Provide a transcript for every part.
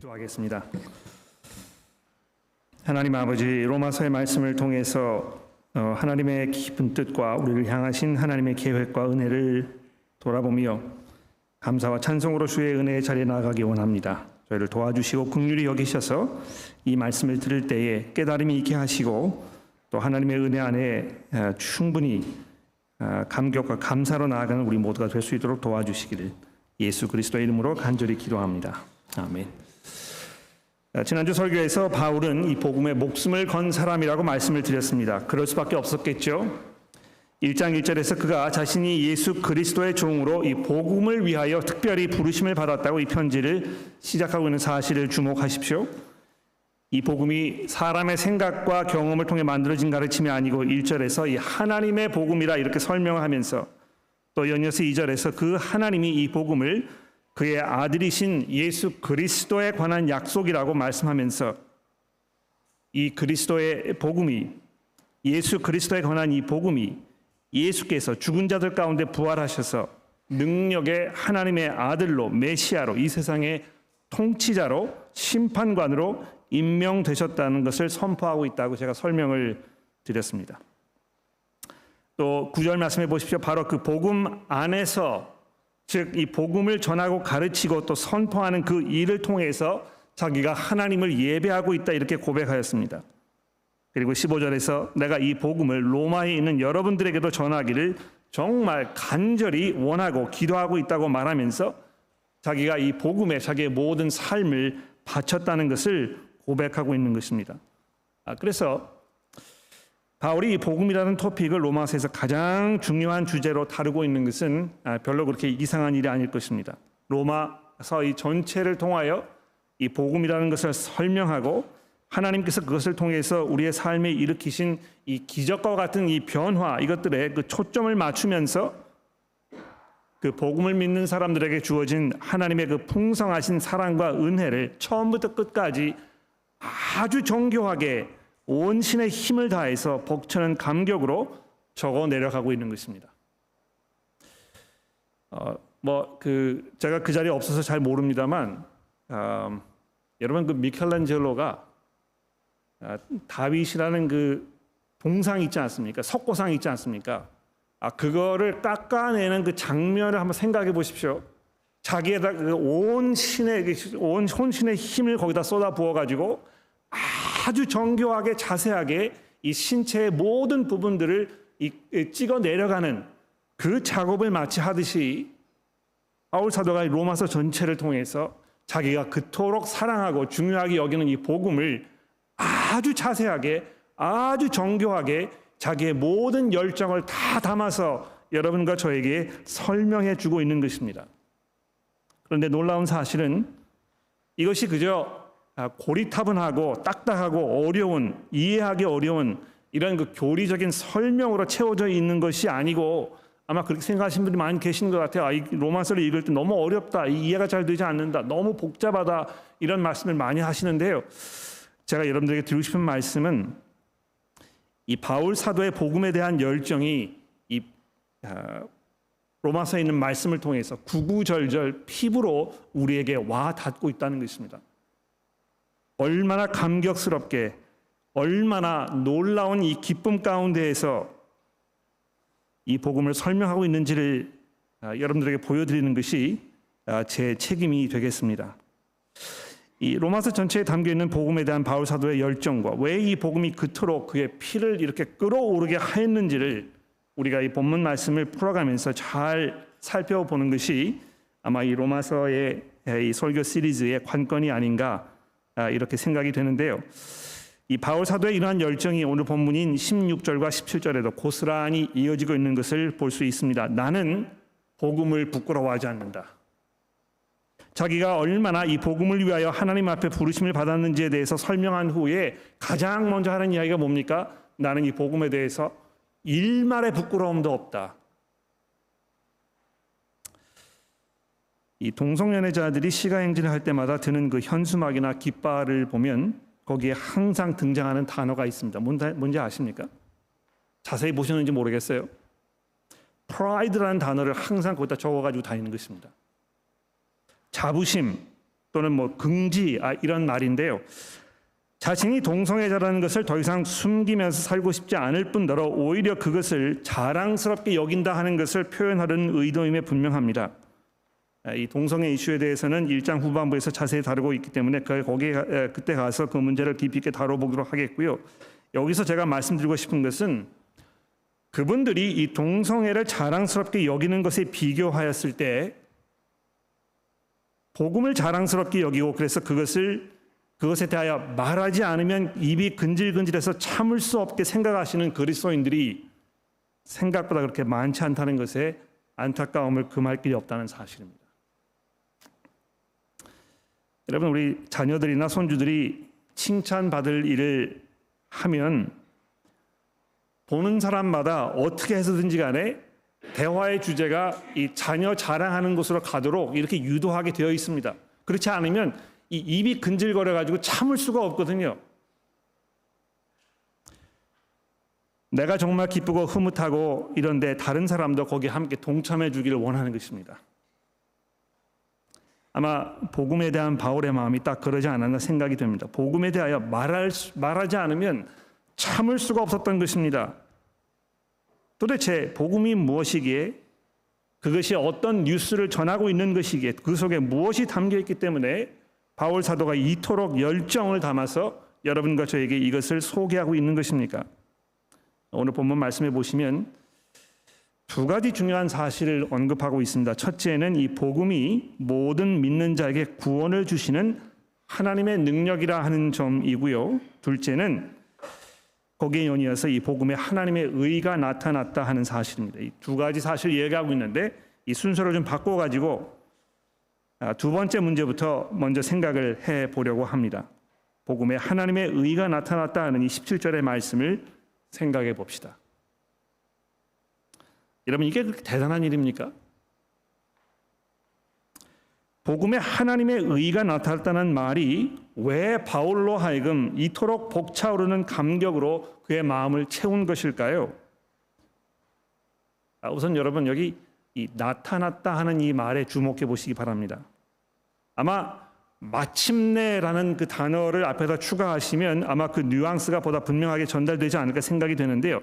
기도하겠습니다. 하나님 아버지, 로마서의 말씀을 통해서 하나님의 깊은 뜻과 우리를 향하신 하나님의 계획과 은혜를 돌아보며 감사와 찬송으로 주의 은혜의 자리에 나아가기 원합니다. 저희를 도와주시고 긍휼히 여기셔서 이 말씀을 들을 때에 깨달음이 있게 하시고 또 하나님의 은혜 안에 충분히 감격과 감사로 나아가는 우리 모두가 될 수 있도록 도와주시기를 예수 그리스도의 이름으로 간절히 기도합니다. 아멘. 지난주 설교에서 바울은 이 복음에 목숨을 건 사람이라고 말씀을 드렸습니다. 그럴 수밖에 없었겠죠. 1장 1절에서 그가 자신이 예수 그리스도의 종으로 이 복음을 위하여 특별히 부르심을 받았다고 이 편지를 시작하고 있는 사실을 주목하십시오. 이 복음이 사람의 생각과 경험을 통해 만들어진 가르침이 아니고 1절에서 이 하나님의 복음이라 이렇게 설명하면서 또 연이어서 2절에서 그 하나님이 이 복음을 그의 아들이신 예수 그리스도에 관한 약속이라고 말씀하면서 이 그리스도의 복음이 예수 그리스도에 관한 이 복음이 예수께서 죽은 자들 가운데 부활하셔서 능력의 하나님의 아들로 메시아로 이 세상의 통치자로 심판관으로 임명되셨다는 것을 선포하고 있다고 제가 설명을 드렸습니다. 또 9절 말씀해 보십시오. 바로 그 복음 안에서 즉 이 복음을 전하고 가르치고 또 선포하는 그 일을 통해서 자기가 하나님을 예배하고 있다 이렇게 고백하였습니다. 그리고 15절에서 내가 이 복음을 로마에 있는 여러분들에게도 전하기를 정말 간절히 원하고 기도하고 있다고 말하면서 자기가 이 복음에 자기의 모든 삶을 바쳤다는 것을 고백하고 있는 것입니다. 그래서 바울이 이 복음이라는 토픽을 로마서에서 가장 중요한 주제로 다루고 있는 것은 별로 그렇게 이상한 일이 아닐 것입니다. 로마서 이 전체를 통하여 이 복음이라는 것을 설명하고 하나님께서 그것을 통해서 우리의 삶에 일으키신 이 기적과 같은 이 변화 이것들에 그 초점을 맞추면서 그 복음을 믿는 사람들에게 주어진 하나님의 그 풍성하신 사랑과 은혜를 처음부터 끝까지 아주 정교하게 온 신의 힘을 다해서 벅차는 감격으로 적어 내려가고 있는 것입니다. 제가 그 자리에 없어서 잘 모릅니다만 여러분 그 미켈란젤로가 다윗이라는 그 동상 있지 않습니까? 석고상 있지 않습니까? 그거를 깎아내는 그 장면을 한번 생각해 보십시오. 자기에다 온 혼신의 힘을 거기다 쏟아 부어 가지고 아주 정교하게 자세하게 이 신체의 모든 부분들을 찍어 내려가는 그 작업을 마치 하듯이 바울 사도가 로마서 전체를 통해서 자기가 그토록 사랑하고 중요하게 여기는 이 복음을 아주 자세하게 아주 정교하게 자기의 모든 열정을 다 담아서 여러분과 저에게 설명해 주고 있는 것입니다. 그런데 놀라운 사실은 이것이 그저 고리타분하고 딱딱하고 어려운 이해하기 어려운 이런 그 교리적인 설명으로 채워져 있는 것이 아니고 아마 그렇게 생각하시는 분들이 많이 계시는 것 같아요. 이 로마서를 읽을 때 너무 어렵다, 이해가 잘 되지 않는다, 너무 복잡하다 이런 말씀을 많이 하시는데요. 제가 여러분들에게 드리고 싶은 말씀은 이 바울 사도의 복음에 대한 열정이 이 로마서에 있는 말씀을 통해서 구구절절 피부로 우리에게 와 닿고 있다는 것입니다. 얼마나 감격스럽게 얼마나 놀라운 이 기쁨 가운데에서 이 복음을 설명하고 있는지를 여러분들에게 보여드리는 것이 제 책임이 되겠습니다. 이 로마서 전체에 담겨있는 복음에 대한 바울 사도의 열정과 왜 이 복음이 그토록 그의 피를 이렇게 끓어오르게 하였는지를 우리가 이 본문 말씀을 풀어가면서 잘 살펴보는 것이 아마 이 로마서의 이 설교 시리즈의 관건이 아닌가 이렇게 생각이 되는데요. 이 바울 사도의 이러한 열정이 오늘 본문인 16절과 17절에도 고스란히 이어지고 있는 것을 볼 수 있습니다. 나는 복음을 부끄러워하지 않는다. 자기가 얼마나 이 복음을 위하여 하나님 앞에 부르심을 받았는지에 대해서 설명한 후에 가장 먼저 하는 이야기가 뭡니까? 나는 이 복음에 대해서 일말의 부끄러움도 없다. 이 동성연애자들이 시가행진을 할 때마다 드는 그 현수막이나 깃발을 보면 거기에 항상 등장하는 단어가 있습니다. 뭔지 아십니까? 자세히 보셨는지 모르겠어요. pride라는 단어를 항상 거기다 적어가지고 다니는 것입니다. 자부심, 또는 뭐 긍지 이런 말인데요. 자신이 동성애자라는 것을 더 이상 숨기면서 살고 싶지 않을 뿐더러 오히려 그것을 자랑스럽게 여긴다 하는 것을 표현하려는 의도임에 분명합니다. 이 동성애 이슈에 대해서는 1장 후반부에서 자세히 다루고 있기 때문에 그때 가서 그 문제를 깊이 있게 다뤄보도록 하겠고요. 여기서 제가 말씀드리고 싶은 것은 그분들이 이 동성애를 자랑스럽게 여기는 것에 비교하였을 때 복음을 자랑스럽게 여기고 그래서 그것에 대하여 말하지 않으면 입이 근질근질해서 참을 수 없게 생각하시는 그리스도인들이 생각보다 그렇게 많지 않다는 것에 안타까움을 금할 길이 없다는 사실입니다. 여러분, 우리 자녀들이나 손주들이 칭찬받을 일을 하면 보는 사람마다 어떻게 해서든지 간에 대화의 주제가 이 자녀 자랑하는 곳으로 가도록 이렇게 유도하게 되어 있습니다. 그렇지 않으면 이 입이 근질거려 가지고 참을 수가 없거든요. 내가 정말 기쁘고 흐뭇하고 이런데 다른 사람도 거기에 함께 동참해 주기를 원하는 것입니다. 아마 복음에 대한 바울의 마음이 딱 그러지 않았나 생각이 됩니다. 복음에 대하여 말하지 않으면 참을 수가 없었던 것입니다. 도대체 복음이 무엇이기에, 그것이 어떤 뉴스를 전하고 있는 것이기에, 그 속에 무엇이 담겨 있기 때문에 바울 사도가 이토록 열정을 담아서 여러분과 저에게 이것을 소개하고 있는 것입니까? 오늘 본문 말씀해 보시면 두 가지 중요한 사실을 언급하고 있습니다. 첫째는 이 복음이 모든 믿는 자에게 구원을 주시는 하나님의 능력이라 하는 점이고요. 둘째는 거기에 연이어서 이 복음에 하나님의 의가 나타났다 하는 사실입니다. 이 두 가지 사실을 얘기하고 있는데 이 순서를 좀 바꿔가지고 두 번째 문제부터 먼저 생각을 해보려고 합니다. 복음에 하나님의 의가 나타났다 하는 이 17절의 말씀을 생각해 봅시다. 여러분, 이게 그렇게 대단한 일입니까? 복음에 하나님의 의가 나타났다는 말이 왜 바울로 하여금 이토록 벅차오르는 감격으로 그의 마음을 채운 것일까요? 우선 여러분, 여기 이 나타났다 하는 이 말에 주목해 보시기 바랍니다. 아마 마침내라는 그 단어를 앞에다 추가하시면 아마 그 뉘앙스가 보다 분명하게 전달되지 않을까 생각이 되는데요.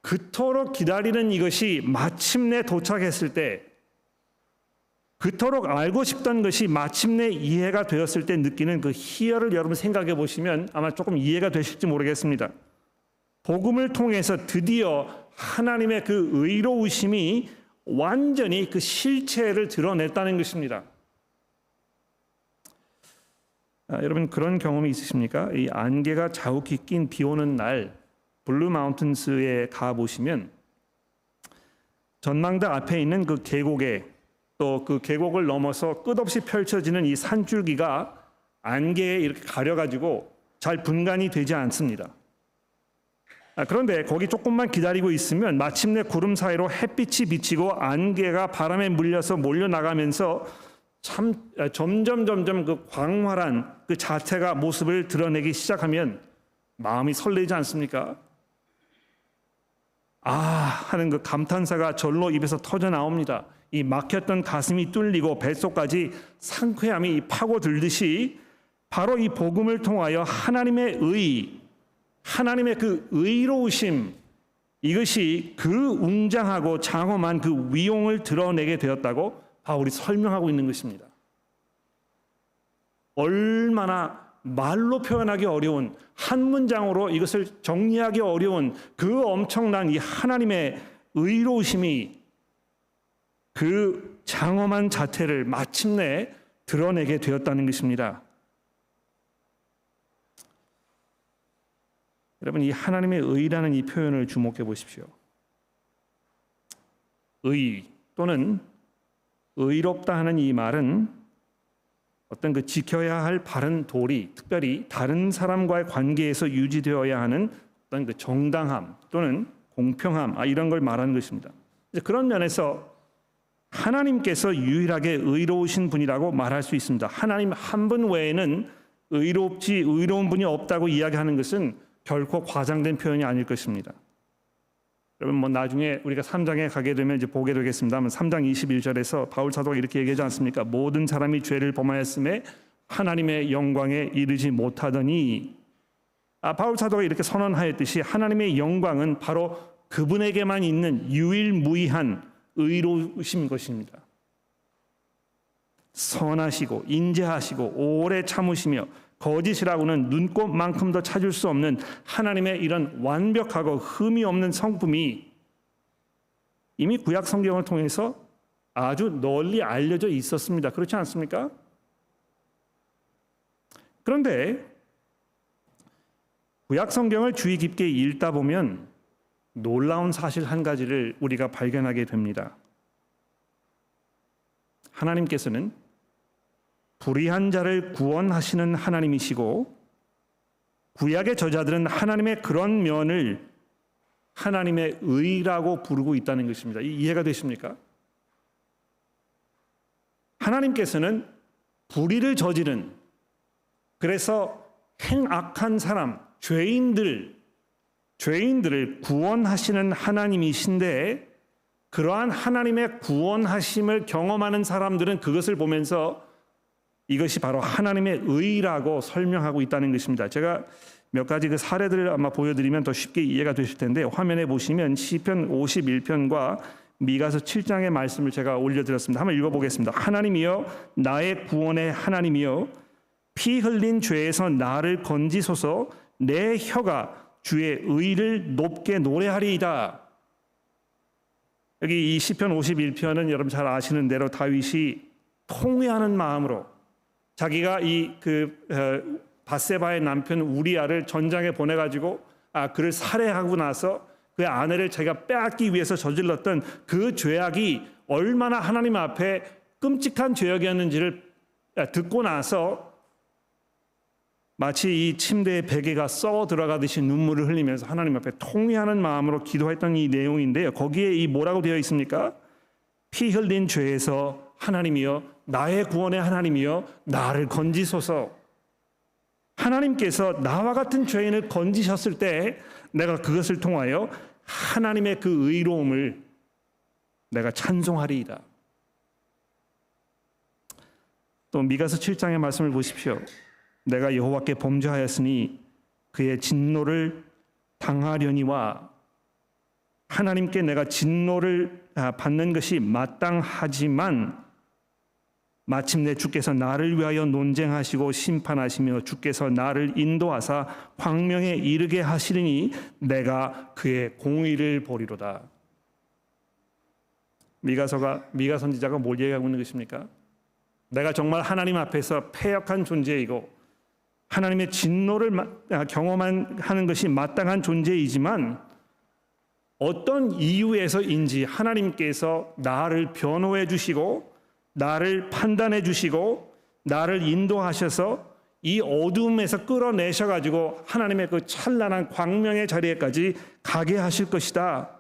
그토록 기다리는 이것이 마침내 도착했을 때, 그토록 알고 싶던 것이 마침내 이해가 되었을 때 느끼는 그 희열을 여러분 생각해 보시면 아마 조금 이해가 되실지 모르겠습니다. 복음을 통해서 드디어 하나님의 그 의로우심이 완전히 그 실체를 드러냈다는 것입니다. 여러분, 그런 경험이 있으십니까? 이 안개가 자욱히 낀 비 오는 날 블루 마운틴스에 가 보시면 전망대 앞에 있는 그 계곡에, 또 그 계곡을 넘어서 끝없이 펼쳐지는 이 산줄기가 안개에 이렇게 가려가지고 잘 분간이 되지 않습니다. 그런데 거기 조금만 기다리고 있으면 마침내 구름 사이로 햇빛이 비치고 안개가 바람에 물려서 몰려나가면서 점점 그 광활한 그 자체가 모습을 드러내기 시작하면 마음이 설레지 않습니까? 하는 그 감탄사가 절로 입에서 터져 나옵니다. 이 막혔던 가슴이 뚫리고 뱃속까지 상쾌함이 파고들듯이 바로 이 복음을 통하여 하나님의 의, 하나님의 그 의로우심, 이것이 그 웅장하고 장엄한 그 위용을 드러내게 되었다고 바울이 설명하고 있는 것입니다. 얼마나 말로 표현하기 어려운, 한 문장으로 이것을 정리하기 어려운 그 엄청난 이 하나님의 의로우심이 그 장엄한 자태를 마침내 드러내게 되었다는 것입니다. 여러분, 이 하나님의 의라는 이 표현을 주목해 보십시오. 의 또는 의롭다 하는 이 말은 어떤 그 지켜야 할 바른 도리, 특별히 다른 사람과의 관계에서 유지되어야 하는 어떤 그 정당함 또는 공평함, 이런 걸 말하는 것입니다. 그런 면에서 하나님께서 유일하게 의로우신 분이라고 말할 수 있습니다. 하나님 한 분 외에는 의로운 분이 없다고 이야기하는 것은 결코 과장된 표현이 아닐 것입니다. 여러분, 나중에 우리가 3장에 가게 되면 이제 보게 되겠습니다만 3장 21절에서 바울 사도가 이렇게 얘기하지 않습니까? 모든 사람이 죄를 범하였음에 하나님의 영광에 이르지 못하더니, 바울 사도가 이렇게 선언하였듯이 하나님의 영광은 바로 그분에게만 있는 유일무이한 의로우신 것입니다. 선하시고 인자하시고 오래 참으시며 거짓이라고는 눈꼽만큼도 찾을 수 없는 하나님의 이런 완벽하고 흠이 없는 성품이 이미 구약 성경을 통해서 아주 널리 알려져 있었습니다. 그렇지 않습니까? 그런데 구약 성경을 주의 깊게 읽다 보면 놀라운 사실 한 가지를 우리가 발견하게 됩니다. 하나님께서는 불의한 자를 구원하시는 하나님이시고, 구약의 저자들은 하나님의 그런 면을 하나님의 의라고 부르고 있다는 것입니다. 이해가 되십니까? 하나님께서는 불의를 저지른, 그래서 행악한 사람, 죄인들을 구원하시는 하나님이신데, 그러한 하나님의 구원하심을 경험하는 사람들은 그것을 보면서 이것이 바로 하나님의 의라고 설명하고 있다는 것입니다. 제가 몇 가지 그 사례들을 아마 보여드리면 더 쉽게 이해가 되실 텐데, 화면에 보시면 시편 51편과 미가서 7장의 말씀을 제가 올려드렸습니다. 한번 읽어보겠습니다. 하나님이여, 나의 구원의 하나님이여, 피 흘린 죄에서 나를 건지소서. 내 혀가 주의 의를 높게 노래하리이다. 여기 이 시편 51편은 여러분 잘 아시는 대로 다윗이 통회하는 마음으로 자기가 밧세바의 남편 우리아를 전장에 보내가지고 그를 살해하고 나서 그 아내를 자기가 빼앗기 위해서 저질렀던 그 죄악이 얼마나 하나님 앞에 끔찍한 죄악이었는지를 듣고 나서 마치 이 침대에 베개가 썩어 들어가듯이 눈물을 흘리면서 하나님 앞에 통회하는 마음으로 기도했던 이 내용인데요. 거기에 이 뭐라고 되어 있습니까? 피 흘린 죄에서 하나님이여, 나의 구원의 하나님이여, 나를 건지소서. 하나님께서 나와 같은 죄인을 건지셨을 때 내가 그것을 통하여 하나님의 그 의로움을 내가 찬송하리이다. 또 미가서 7장의 말씀을 보십시오. 내가 여호와께 범죄하였으니 그의 진노를 당하려니와, 하나님께 내가 진노를 받는 것이 마땅하지만 마침내 주께서 나를 위하여 논쟁하시고 심판하시며 주께서 나를 인도하사 광명에 이르게 하시리니 내가 그의 공의를 보리로다. 미가 선지자가 뭘 얘기하고 있는 것입니까? 내가 정말 하나님 앞에서 패역한 존재이고 하나님의 진노를 경험하는 것이 마땅한 존재이지만 어떤 이유에서인지 하나님께서 나를 변호해 주시고 나를 판단해 주시고 나를 인도하셔서 이 어둠에서 끌어내셔가지고 하나님의 그 찬란한 광명의 자리에까지 가게 하실 것이다.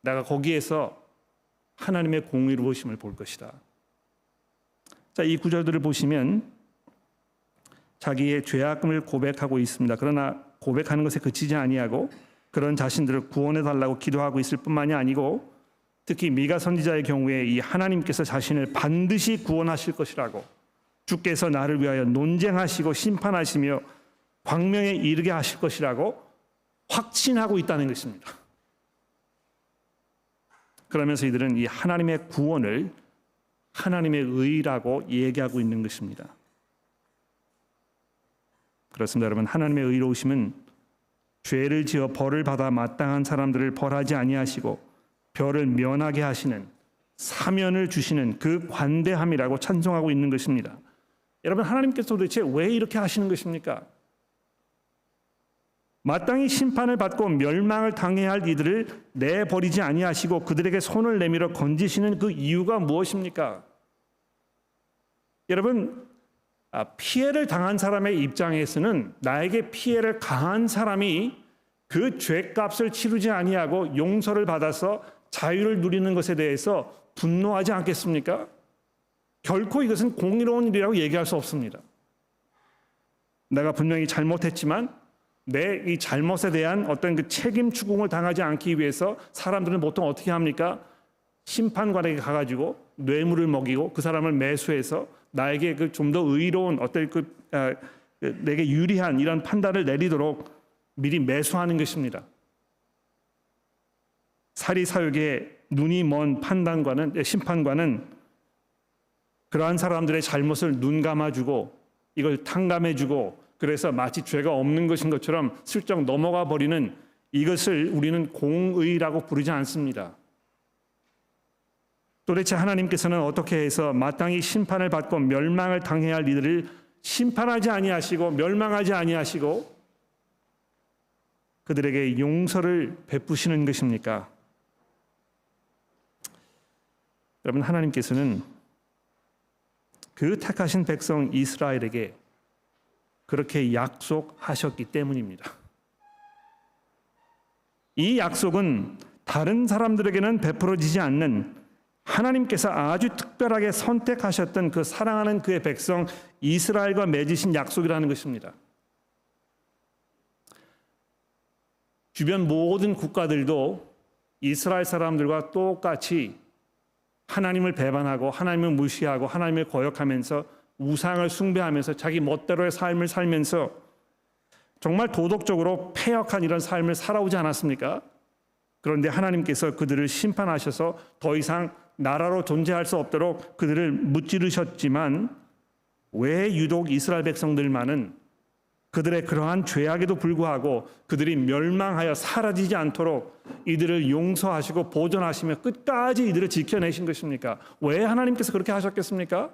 내가 거기에서 하나님의 공의로우심을 볼 것이다. 자, 이 구절들을 보시면 자기의 죄악을 고백하고 있습니다. 그러나 고백하는 것에 그치지 아니하고 그런 자신들을 구원해 달라고 기도하고 있을 뿐만이 아니고, 특히 미가 선지자의 경우에 이 하나님께서 자신을 반드시 구원하실 것이라고, 주께서 나를 위하여 논쟁하시고 심판하시며 광명에 이르게 하실 것이라고 확신하고 있다는 것입니다. 그러면서 이들은 이 하나님의 구원을 하나님의 의라고 얘기하고 있는 것입니다. 그렇습니다, 여러분. 하나님의 의로우심은 죄를 지어 벌을 받아 마땅한 사람들을 벌하지 아니하시고 벌을 면하게 하시는, 사면을 주시는 그 관대함이라고 찬송하고 있는 것입니다. 여러분, 하나님께서 도대체 왜 이렇게 하시는 것입니까? 마땅히 심판을 받고 멸망을 당해야 할 이들을 내버리지 아니하시고 그들에게 손을 내밀어 건지시는 그 이유가 무엇입니까? 여러분, 피해를 당한 사람의 입장에서는 나에게 피해를 가한 사람이 그 죄값을 치르지 아니하고 용서를 받아서 자유를 누리는 것에 대해서 분노하지 않겠습니까? 결코 이것은 공의로운 일이라고 얘기할 수 없습니다. 내가 분명히 잘못했지만 내 이 잘못에 대한 어떤 그 책임 추궁을 당하지 않기 위해서 사람들은 보통 어떻게 합니까? 심판관에게 가가지고 뇌물을 먹이고 그 사람을 매수해서 나에게 그 좀 더 의로운 어떤 내게 유리한 이런 판단을 내리도록 미리 매수하는 것입니다. 사리사욕의 눈이 먼 심판관은 그러한 사람들의 잘못을 눈 감아주고 이걸 탕감해주고 그래서 마치 죄가 없는 것인 것처럼 슬쩍 넘어가 버리는 이것을 우리는 공의라고 부르지 않습니다. 도대체 하나님께서는 어떻게 해서 마땅히 심판을 받고 멸망을 당해야 할 이들을 심판하지 아니하시고 멸망하지 아니하시고 그들에게 용서를 베푸시는 것입니까? 여러분, 하나님께서는 그 택하신 백성 이스라엘에게 그렇게 약속하셨기 때문입니다. 이 약속은 다른 사람들에게는 베풀어지지 않는 하나님께서 아주 특별하게 선택하셨던 그 사랑하는 그의 백성 이스라엘과 맺으신 약속이라는 것입니다. 주변 모든 국가들도 이스라엘 사람들과 똑같이 하나님을 배반하고 하나님을 무시하고 하나님을 거역하면서 우상을 숭배하면서 자기 멋대로의 삶을 살면서 정말 도덕적으로 패역한 이런 삶을 살아오지 않았습니까? 그런데 하나님께서 그들을 심판하셔서 더 이상 나라로 존재할 수 없도록 그들을 무찌르셨지만 왜 유독 이스라엘 백성들만은 그들의 그러한 죄악에도 불구하고 그들이 멸망하여 사라지지 않도록 이들을 용서하시고 보존하시며 끝까지 이들을 지켜내신 것입니까? 왜 하나님께서 그렇게 하셨겠습니까?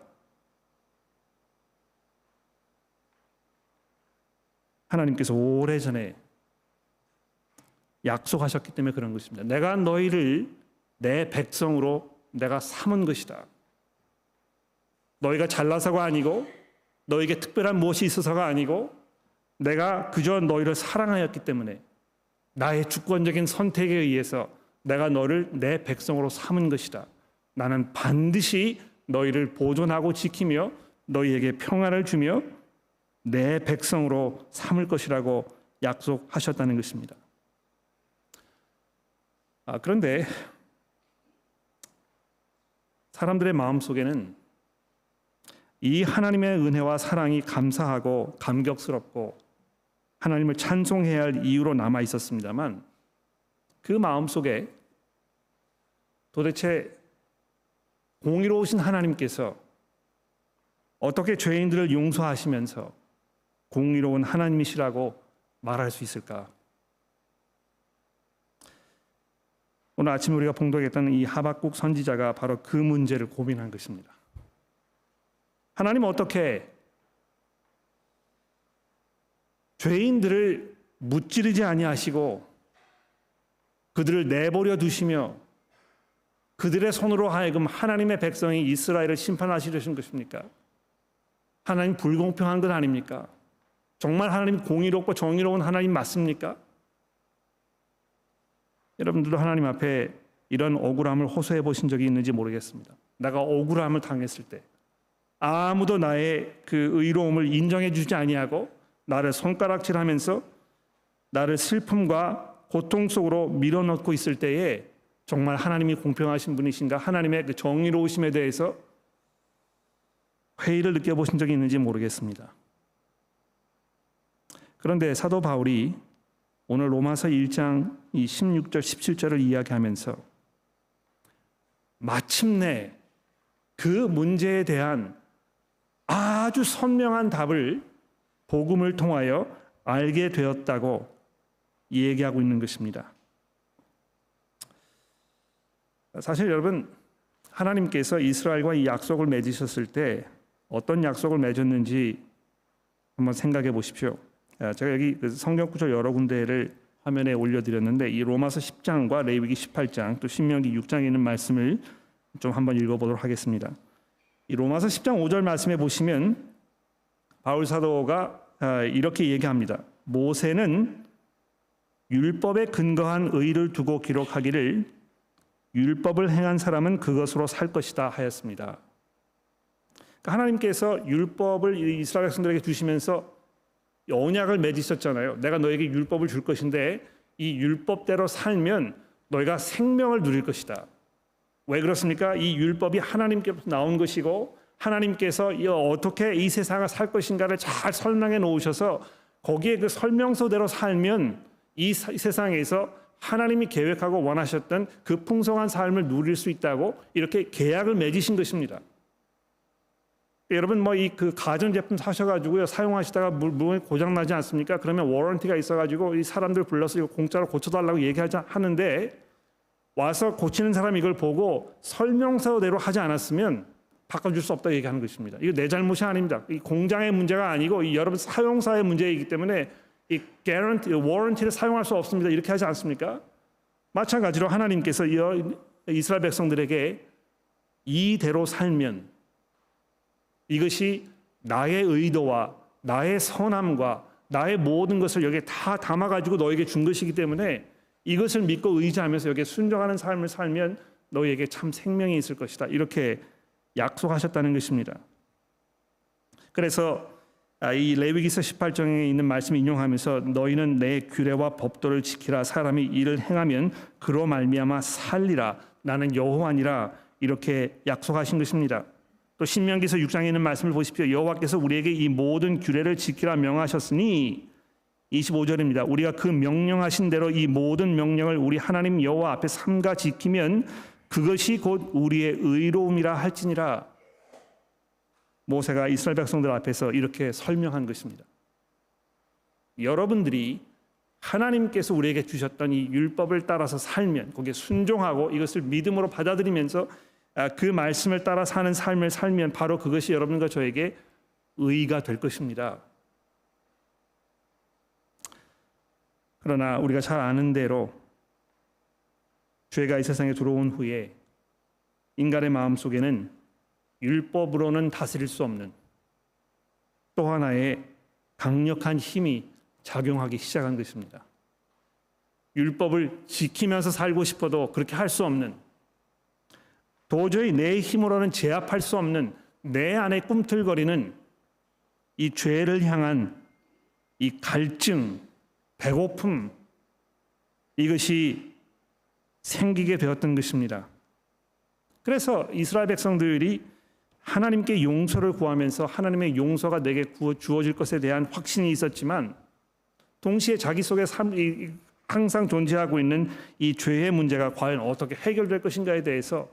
하나님께서 오래전에 약속하셨기 때문에 그런 것입니다. 내가 너희를 내 백성으로 내가 삼은 것이다. 너희가 잘나서가 아니고 너희에게 특별한 무엇이 있어서가 아니고 내가 그저 너희를 사랑하였기 때문에 나의 주권적인 선택에 의해서 내가 너를 내 백성으로 삼은 것이다. 나는 반드시 너희를 보존하고 지키며 너희에게 평안을 주며 내 백성으로 삼을 것이라고 약속하셨다는 것입니다. 그런데 사람들의 마음속에는 이 하나님의 은혜와 사랑이 감사하고 감격스럽고 하나님을 찬송해야 할 이유로 남아 있었습니다만 그 마음속에 도대체 공의로우신 하나님께서 어떻게 죄인들을 용서하시면서 공의로운 하나님이시라고 말할 수 있을까? 오늘 아침 우리가 봉독했던 이 하박국 선지자가 바로 그 문제를 고민한 것입니다. 하나님 어떻게 죄인들을 무찌르지 아니하시고 그들을 내버려 두시며 그들의 손으로 하여금 하나님의 백성이 이스라엘을 심판하시려신 것입니까? 하나님 불공평한 것 아닙니까? 정말 하나님 공의롭고 정의로운 하나님 맞습니까? 여러분들도 하나님 앞에 이런 억울함을 호소해 보신 적이 있는지 모르겠습니다. 내가 억울함을 당했을 때 아무도 나의 그 의로움을 인정해 주지 아니하고 나를 손가락질하면서 나를 슬픔과 고통 속으로 밀어넣고 있을 때에 정말 하나님이 공평하신 분이신가? 하나님의 그 정의로우심에 대해서 회의를 느껴보신 적이 있는지 모르겠습니다. 그런데 사도 바울이 오늘 로마서 1장 16절 17절을 이야기하면서 마침내 그 문제에 대한 아주 선명한 답을 복음을 통하여 알게 되었다고 얘기하고 있는 것입니다. 사실 여러분, 하나님께서 이스라엘과 이 약속을 맺으셨을 때 어떤 약속을 맺었는지 한번 생각해 보십시오. 제가 여기 성경 구절 여러 군데를 화면에 올려드렸는데 이 로마서 10장과 레위기 18장 또 신명기 6장에 있는 말씀을 좀 한번 읽어보도록 하겠습니다. 이 로마서 10장 5절 말씀에 보시면 바울 사도가 이렇게 얘기합니다. 모세는 율법에 근거한 의를 두고 기록하기를 율법을 행한 사람은 그것으로 살 것이다 하였습니다. 그러니까 하나님께서 율법을 이스라엘 백성들에게 주시면서 언약을 맺으셨잖아요. 내가 너에게 율법을 줄 것인데 이 율법대로 살면 너희가 생명을 누릴 것이다. 왜 그렇습니까? 이 율법이 하나님께로부터 나온 것이고 하나님께서 어떻게 이 세상을 살 것인가를 잘 설명해 놓으셔서 거기에 그 설명서대로 살면 이 세상에서 하나님이 계획하고 원하셨던 그 풍성한 삶을 누릴 수 있다고 이렇게 계약을 맺으신 것입니다. 여러분 이 그 가전제품 사셔가지고요 사용하시다가 물건이 고장 나지 않습니까? 그러면 워런티가 있어가지고 이 사람들 불러서 이거 공짜로 고쳐달라고 하는데 와서 고치는 사람이 이걸 보고 설명서대로 하지 않았으면 바꿔줄 수 없다고 얘기하는 것입니다. 이거 내 잘못이 아닙니다. 이 공장의 문제가 아니고 여러분 사용사의 문제이기 때문에 이 guarantee, warranty를 사용할 수 없습니다. 이렇게 하지 않습니까? 마찬가지로 하나님께서 이스라엘 백성들에게 이대로 살면 이것이 나의 의도와 나의 선함과 나의 모든 것을 여기에 다 담아가지고 너에게 준 것이기 때문에 이것을 믿고 의지하면서 여기에 순종하는 삶을 살면 너에게 참 생명이 있을 것이다. 이렇게 약속하셨다는 것입니다. 그래서 이 레위기서 18장에 있는 말씀을 인용하면서 너희는 내 규례와 법도를 지키라. 사람이 이를 행하면 그로 말미암아 살리라. 나는 여호와니라. 이렇게 약속하신 것입니다. 또 신명기서 6장에 있는 말씀을 보십시오. 여호와께서 우리에게 이 모든 규례를 지키라 명하셨으니 25절입니다. 우리가 그 명령하신 대로 이 모든 명령을 우리 하나님 여호와 앞에 삼가 지키면 그것이 곧 우리의 의로움이라 할지니라. 모세가 이스라엘 백성들 앞에서 이렇게 설명한 것입니다. 여러분들이 하나님께서 우리에게 주셨던 이 율법을 따라서 살면 거기에 순종하고 이것을 믿음으로 받아들이면서 그 말씀을 따라 사는 삶을 살면 바로 그것이 여러분과 저에게 의가 될 것입니다. 그러나 우리가 잘 아는 대로 죄가 이 세상에 들어온 후에 인간의 마음속에는 율법으로는 다스릴 수 없는 또 하나의 강력한 힘이 작용하기 시작한 것입니다. 율법을 지키면서 살고 싶어도 그렇게 할 수 없는, 도저히 내 힘으로는 제압할 수 없는 내 안에 꿈틀거리는 이 죄를 향한 이 갈증, 배고픔, 이것이 생기게 되었던 것입니다. 그래서 이스라엘 백성들이 하나님께 용서를 구하면서 하나님의 용서가 내게 주어질 것에 대한 확신이 있었지만 동시에 자기 속에 항상 존재하고 있는 이 죄의 문제가 과연 어떻게 해결될 것인가에 대해서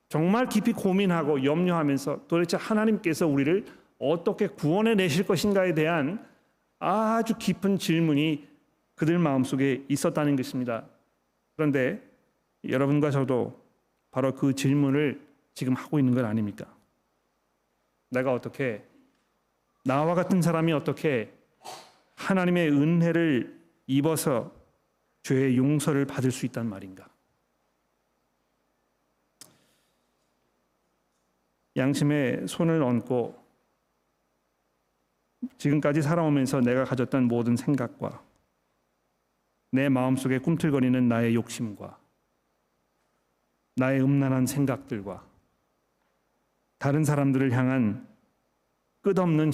정말 깊이 고민하고 염려하면서 도대체 하나님께서 우리를 어떻게 구원해 내실 것인가에 대한 아주 깊은 질문이 그들 마음속에 있었다는 것입니다. 그런데 여러분과 저도 바로 그 질문을 지금 하고 있는 건 아닙니까? 내가 어떻게, 나와 같은 사람이 어떻게 하나님의 은혜를 입어서 죄의 용서를 받을 수 있단 말인가? 양심에 손을 얹고 지금까지 살아오면서 내가 가졌던 모든 생각과 내 마음속에 꿈틀거리는 나의 욕심과 나의 음란한 생각들과 다른 사람들을 향한 끝없는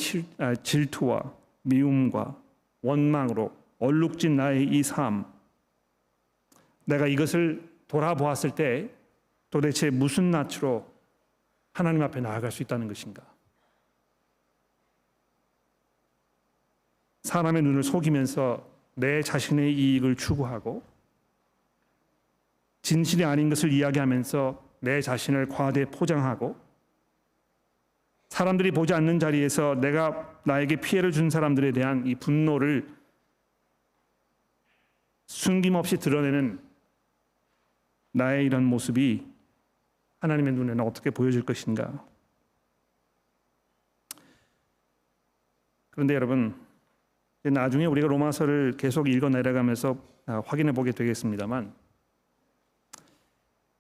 질투와 미움과 원망으로 얼룩진 나의 이 삶, 내가 이것을 돌아보았을 때 도대체 무슨 낯으로 하나님 앞에 나아갈 수 있다는 것인가? 사람의 눈을 속이면서 내 자신의 이익을 추구하고 진실이 아닌 것을 이야기하면서 내 자신을 과대 포장하고 사람들이 보지 않는 자리에서 내가 나에게 피해를 준 사람들에 대한 이 분노를 숨김없이 드러내는 나의 이런 모습이 하나님의 눈에는 어떻게 보여질 것인가? 그런데 여러분, 나중에 우리가 로마서를 계속 읽어 내려가면서 확인해 보게 되겠습니다만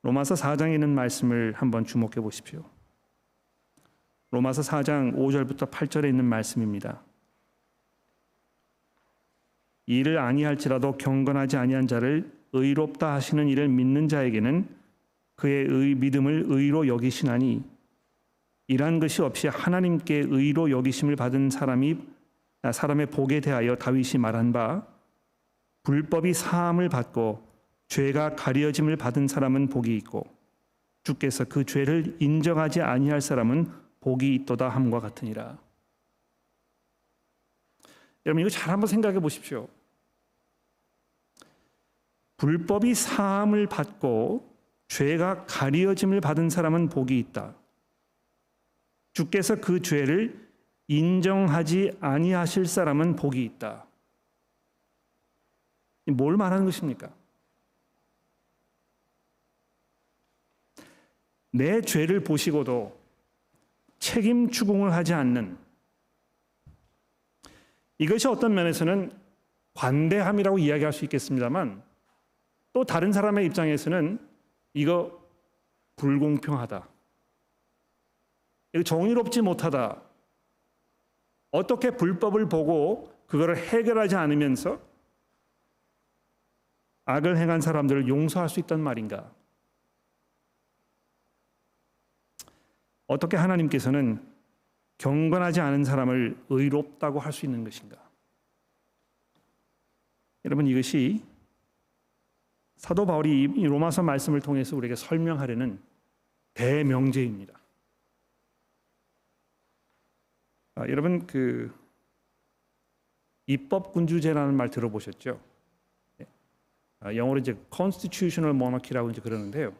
로마서 4장에 있는 말씀을 한번 주목해 보십시오. 로마서 4장 5절부터 8절에 있는 말씀입니다. 이를 아니할지라도 경건하지 아니한 자를 의롭다 하시는 이를 믿는 자에게는 그의 믿음을 의로 여기시나니 이러한 것이 없이 하나님께 의로 여기심을 받은 사람의 복에 대하여 다윗이 말한 바 불법이 사함을 받고 죄가 가려짐을 받은 사람은 복이 있고 주께서 그 죄를 인정하지 아니할 사람은 복이 있도다 함과 같으니라. 여러분 이거 잘 한번 생각해 보십시오. 불법이 사함을 받고 죄가 가리어짐을 받은 사람은 복이 있다. 주께서 그 죄를 인정하지 아니하실 사람은 복이 있다. 뭘 말하는 것입니까? 내 죄를 보시고도 책임 추궁을 하지 않는, 이것이 어떤 면에서는 관대함이라고 이야기할 수 있겠습니다만 또 다른 사람의 입장에서는 이거 불공평하다, 이거 정의롭지 못하다, 어떻게 불법을 보고 그거를 해결하지 않으면서 악을 행한 사람들을 용서할 수 있단 말인가? 어떻게 하나님께서는 경건하지 않은 사람을 의롭다고 할 수 있는 것인가? 여러분 이것이 사도 바울이 이 로마서 말씀을 통해서 우리에게 설명하려는 대명제입니다. 여러분 그 입법군주제라는 말 들어보셨죠? 영어로 이제 constitutional monarchy라고 이제 그러는데요.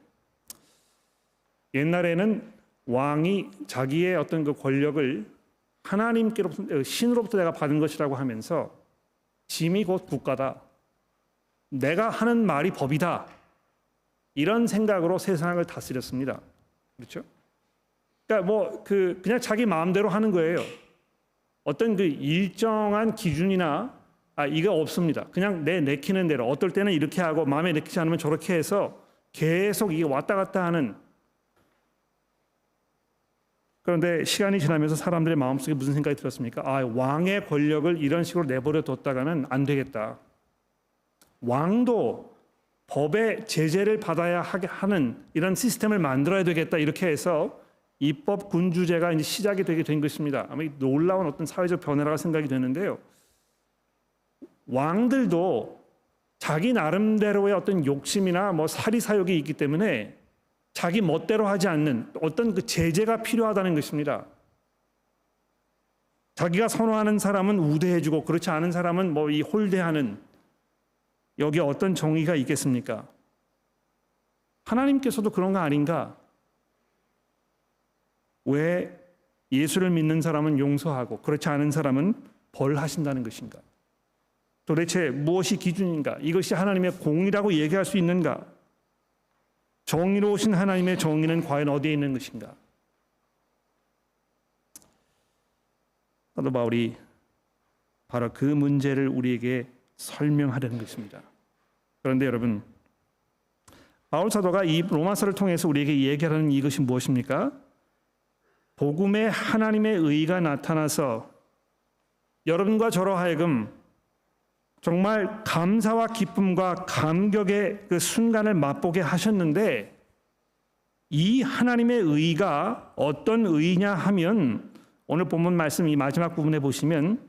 옛날에는 왕이 자기의 어떤 그 권력을 하나님께로부터, 신으로부터 내가 받은 것이라고 하면서 짐이 곧 국가다, 내가 하는 말이 법이다, 이런 생각으로 세상을 다스렸습니다. 그렇죠? 그러니까 뭐 그냥 자기 마음대로 하는 거예요. 어떤 그 일정한 기준이나 이거 없습니다. 그냥 내 내키는 대로, 어떨 때는 이렇게 하고 마음에 내키지 않으면 저렇게 해서 계속 이게 왔다 갔다 하는. 그런데 시간이 지나면서 사람들의 마음속에 무슨 생각이 들었습니까? 왕의 권력을 이런 식으로 내버려 뒀다가는 안 되겠다. 왕도 법의 제재를 받아야 하는 이런 시스템을 만들어야 되겠다. 이렇게 해서 입법 군주제가 이제 시작이 되게 된 것입니다. 아마 놀라운 어떤 사회적 변화라고 생각이 되는데요. 왕들도 자기 나름대로의 어떤 욕심이나 뭐 사리사욕이 있기 때문에 자기 멋대로 하지 않는 어떤 그 제재가 필요하다는 것입니다. 자기가 선호하는 사람은 우대해주고 그렇지 않은 사람은 뭐 이 홀대하는, 여기에 어떤 정의가 있겠습니까? 하나님께서도 그런 거 아닌가? 왜 예수를 믿는 사람은 용서하고 그렇지 않은 사람은 벌하신다는 것인가? 도대체 무엇이 기준인가? 이것이 하나님의 공의라고 얘기할 수 있는가? 정의로우신 하나님의 정의는 과연 어디에 있는 것인가? 사도 바울이 바로 그 문제를 우리에게 설명하려는 것입니다. 그런데 여러분, 바울 사도가 이 로마서를 통해서 우리에게 얘기하는 이것이 무엇입니까? 복음의 하나님의 의가 나타나서 여러분과 저로 하여금 정말 감사와 기쁨과 감격의 그 순간을 맛보게 하셨는데, 이 하나님의 의가 어떤 의냐 하면 오늘 본문 말씀 이 마지막 부분에 보시면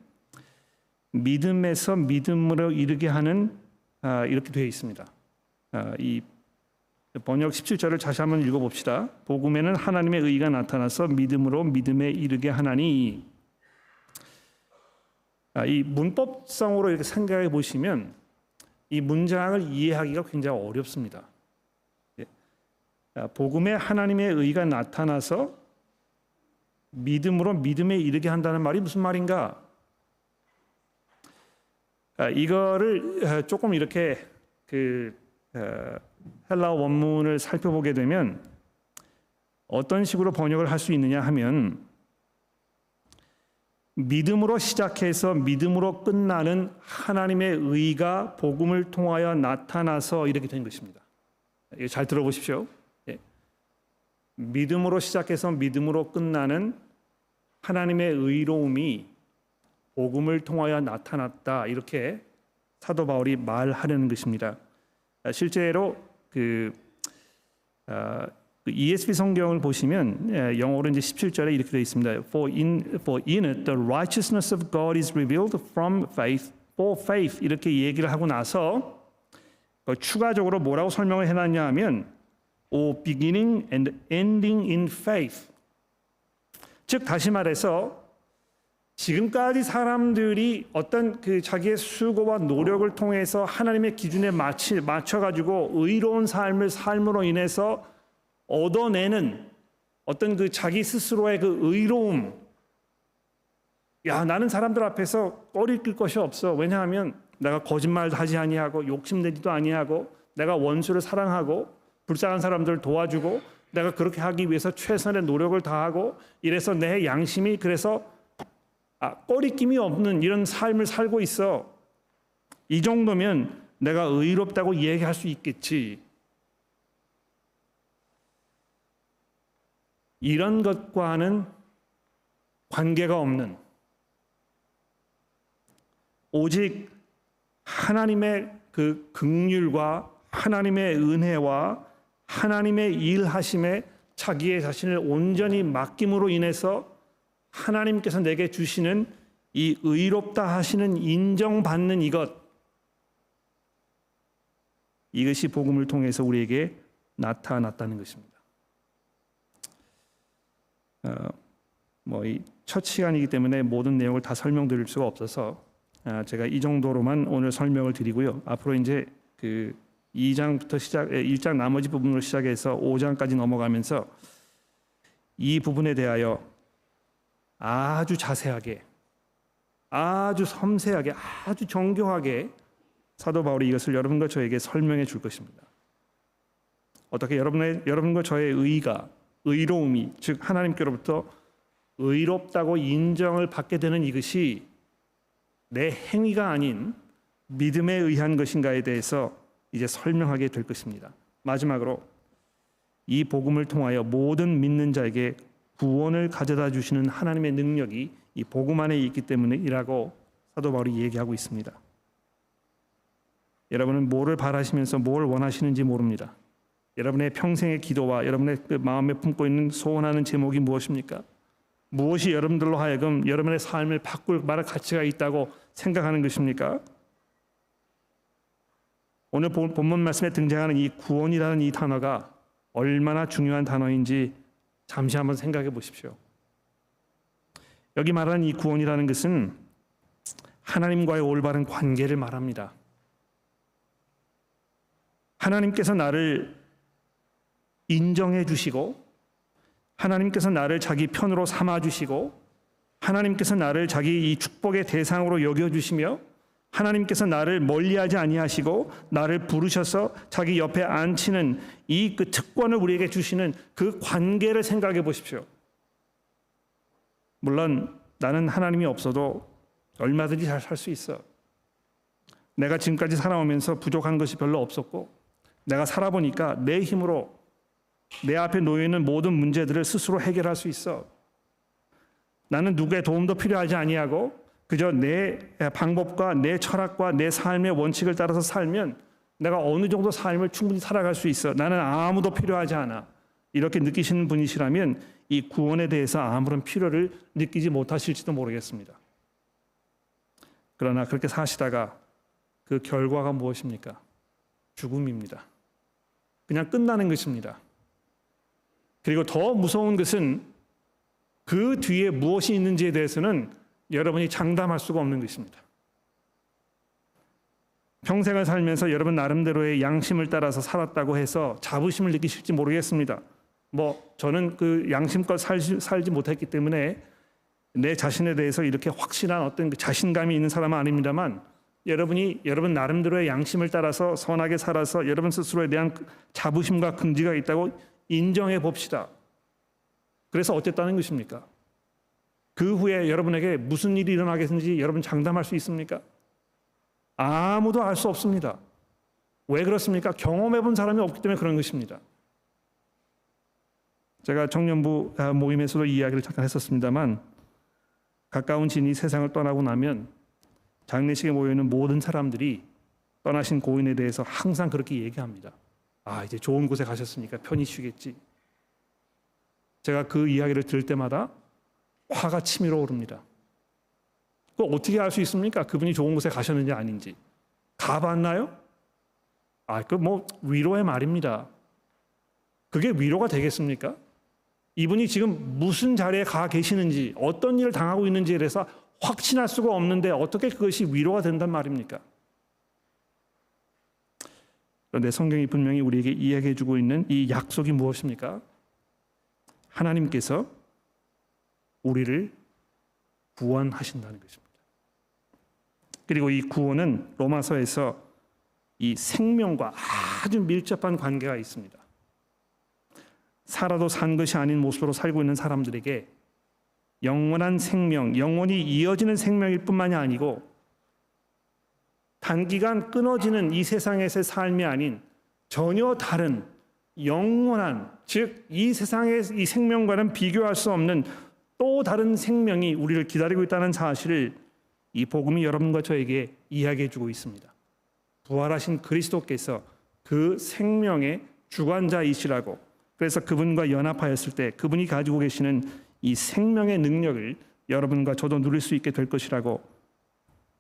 믿음에서 믿음으로 이르게 하는, 이렇게 되어 있습니다. 이 번역 17절을 다시 한번 읽어봅시다. 복음에는 하나님의 의가 나타나서 믿음으로 믿음에 이르게 하나니. 이 문법상으로 이렇게 생각해 보시면 이 문장을 이해하기가 굉장히 어렵습니다. 복음에 하나님의 의가 나타나서 믿음으로 믿음에 이르게 한다는 말이 무슨 말인가? 이거를 조금 이렇게 헬라어 원문을 살펴보게 되면 어떤 식으로 번역을 할 수 있느냐 하면, 믿음으로 시작해서 믿음으로 끝나는 하나님의 의가 복음을 통하여 나타나서 이렇게 된 것입니다. 잘 들어보십시오. 믿음으로 시작해서 믿음으로 끝나는 하나님의 의로움이 복음을 통하여 나타났다, 이렇게 사도 바울이 말하려는 것입니다. 실제로 ESV 성경을 보시면 영어로 이제 17절에 이렇게 되어 있습니다. For in it the righteousness of God is revealed from faith for faith, 이렇게 얘기를 하고 나서 추가적으로 뭐라고 설명을 해놨냐 하면 beginning and ending in faith. 즉 다시 말해서 지금까지 사람들이 어떤 그 자기의 수고와 노력을 통해서 하나님의 기준에 맞춰가지고 의로운 삶을 삶으로 인해서 얻어내는 어떤 그 자기 스스로의 그 의로움, 야 나는 사람들 앞에서 꺼리 낄 것이 없어. 왜냐하면 내가 거짓말도 하지 아니하고 욕심내지도 아니하고 내가 원수를 사랑하고 불쌍한 사람들을 도와주고 내가 그렇게 하기 위해서 최선의 노력을 다하고 이래서 내 양심이 그래서 꺼리낌이 없는 이런 삶을 살고 있어. 이 정도면 내가 의롭다고 얘기할 수 있겠지. 이런 것과는 관계가 없는 오직 하나님의 그 긍휼과 하나님의 은혜와 하나님의 일하심에 자기의 자신을 온전히 맡김으로 인해서 하나님께서 내게 주시는 이 의롭다 하시는 인정받는 이것이 복음을 통해서 우리에게 나타났다는 것입니다. 이 첫 시간이기 때문에 모든 내용을 다 설명드릴 수가 없어서 제가 이 정도로만 오늘 설명을 드리고요. 앞으로 이제 그 2장부터 1장 나머지 부분으로 시작해서 5장까지 넘어가면서 이 부분에 대하여 아주 자세하게, 아주 섬세하게, 아주 정교하게 사도 바울이 이것을 여러분과 저에게 설명해 줄 것입니다. 어떻게 여러분과 저의 의로움이, 즉 하나님께로부터 의롭다고 인정을 받게 되는 이것이 내 행위가 아닌 믿음에 의한 것인가에 대해서 이제 설명하게 될 것입니다. 마지막으로 이 복음을 통하여 모든 믿는 자에게 구원을 가져다 주시는 하나님의 능력이 이 복음 안에 있기 때문이라고 사도 바울이 얘기하고 있습니다. 여러분은 뭐를 바라시면서 뭘 원하시는지 모릅니다. 여러분의 평생의 기도와 여러분의 그 마음에 품고 있는 소원하는 제목이 무엇입니까? 무엇이 여러분들로 하여금 여러분의 삶을 바꿀 만한 가치가 있다고 생각하는 것입니까? 오늘 본문 말씀에 등장하는 이 구원이라는 이 단어가 얼마나 중요한 단어인지 잠시 한번 생각해 보십시오. 여기 말하는 이 구원이라는 것은 하나님과의 올바른 관계를 말합니다. 하나님께서 나를 인정해 주시고 하나님께서 나를 자기 편으로 삼아 주시고 하나님께서 나를 자기 이 축복의 대상으로 여겨 주시며 하나님께서 나를 멀리하지 아니하시고 나를 부르셔서 자기 옆에 앉히는 이 그 특권을 우리에게 주시는 그 관계를 생각해 보십시오. 물론 나는 하나님이 없어도 얼마든지 잘 살 수 있어. 내가 지금까지 살아오면서 부족한 것이 별로 없었고 내가 살아보니까 내 힘으로 내 앞에 놓여 있는 모든 문제들을 스스로 해결할 수 있어. 나는 누구의 도움도 필요하지 아니하고 그저 내 방법과 내 철학과 내 삶의 원칙을 따라서 살면 내가 어느 정도 삶을 충분히 살아갈 수 있어. 나는 아무도 필요하지 않아. 이렇게 느끼시는 분이시라면 이 구원에 대해서 아무런 필요를 느끼지 못하실지도 모르겠습니다. 그러나 그렇게 사시다가 그 결과가 무엇입니까? 죽음입니다. 그냥 끝나는 것입니다. 그리고 더 무서운 것은 그 뒤에 무엇이 있는지에 대해서는 여러분이 장담할 수가 없는 것입니다. 평생을 살면서 여러분 나름대로의 양심을 따라서 살았다고 해서 자부심을 느끼실지 모르겠습니다. 저는 그 양심껏 살지 못했기 때문에 내 자신에 대해서 이렇게 확실한 어떤 그 자신감이 있는 사람은 아닙니다만 여러분 나름대로의 양심을 따라서 선하게 살아서 여러분 스스로에 대한 자부심과 긍지가 있다고 인정해 봅시다. 그래서 어땠다는 것입니까? 그 후에 여러분에게 무슨 일이 일어나겠는지 여러분 장담할 수 있습니까? 아무도 알 수 없습니다. 왜 그렇습니까? 경험해 본 사람이 없기 때문에 그런 것입니다. 제가 청년부 모임에서도 이 이야기를 잠깐 했었습니다만 가까운 지인이 세상을 떠나고 나면 장례식에 모여있는 모든 사람들이 떠나신 고인에 대해서 항상 그렇게 얘기합니다. 이제 좋은 곳에 가셨으니까 편히 쉬겠지. 제가 그 이야기를 들을 때마다 화가 치밀어 오릅니다. 그걸 어떻게 알 수 있습니까? 그분이 좋은 곳에 가셨는지 아닌지. 가봤나요? 위로의 말입니다. 그게 위로가 되겠습니까? 이분이 지금 무슨 자리에 가 계시는지, 어떤 일을 당하고 있는지에 대해서 확신할 수가 없는데 어떻게 그것이 위로가 된단 말입니까? 그런데 성경이 분명히 우리에게 이야기해 주고 있는 이 약속이 무엇입니까? 하나님께서 우리를 구원하신다는 것입니다. 그리고 이 구원은 로마서에서 이 생명과 아주 밀접한 관계가 있습니다. 살아도 산 것이 아닌 모습으로 살고 있는 사람들에게 영원한 생명, 영원히 이어지는 생명일 뿐만이 아니고 단기간 끊어지는 이 세상에서의 삶이 아닌 전혀 다른 영원한, 즉 이 세상의 이 생명과는 비교할 수 없는 또 다른 생명이 우리를 기다리고 있다는 사실을 이 복음이 여러분과 저에게 이야기해 주고 있습니다. 부활하신 그리스도께서 그 생명의 주관자이시라고, 그래서 그분과 연합하였을 때 그분이 가지고 계시는 이 생명의 능력을 여러분과 저도 누릴 수 있게 될 것이라고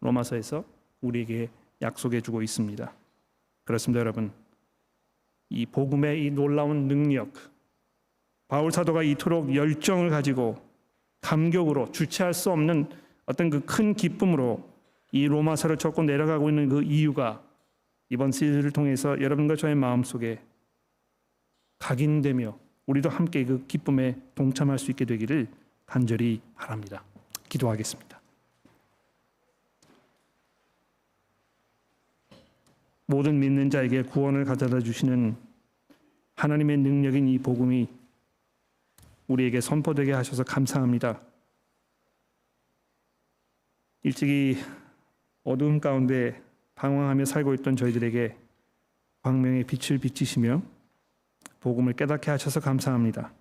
로마서에서 우리에게 약속해 주고 있습니다. 그렇습니다, 여러분. 이 복음의 이 놀라운 능력, 바울 사도가 이토록 열정을 가지고 감격으로 주체할 수 없는 어떤 그 큰 기쁨으로 이 로마서를 적고 내려가고 있는 그 이유가 이번 시리즈를 통해서 여러분과 저의 마음속에 각인되며 우리도 함께 그 기쁨에 동참할 수 있게 되기를 간절히 바랍니다. 기도하겠습니다. 모든 믿는 자에게 구원을 가져다 주시는 하나님의 능력인 이 복음이 우리에게 선포되게 하셔서 감사합니다. 일찍이 어두움 가운데 방황하며 살고 있던 저희들에게 광명의 빛을 비치시며 복음을 깨닫게 하셔서 감사합니다.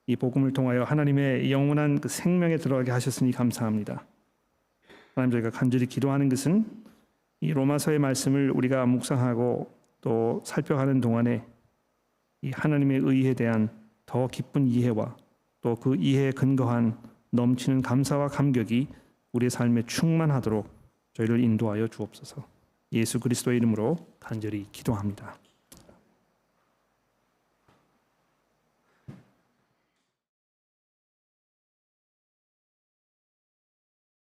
이 복음을 통하여 하나님의 영원한 그 생명에 들어가게 하셨으니 감사합니다. 하나님, 저희가 간절히 기도하는 것은 이 로마서의 말씀을 우리가 묵상하고 또 살펴가는 동안에 이 하나님의 의에 대한 더 깊은 이해와 또 그 이해에 근거한 넘치는 감사와 감격이 우리의 삶에 충만하도록 저희를 인도하여 주옵소서. 예수 그리스도의 이름으로 간절히 기도합니다.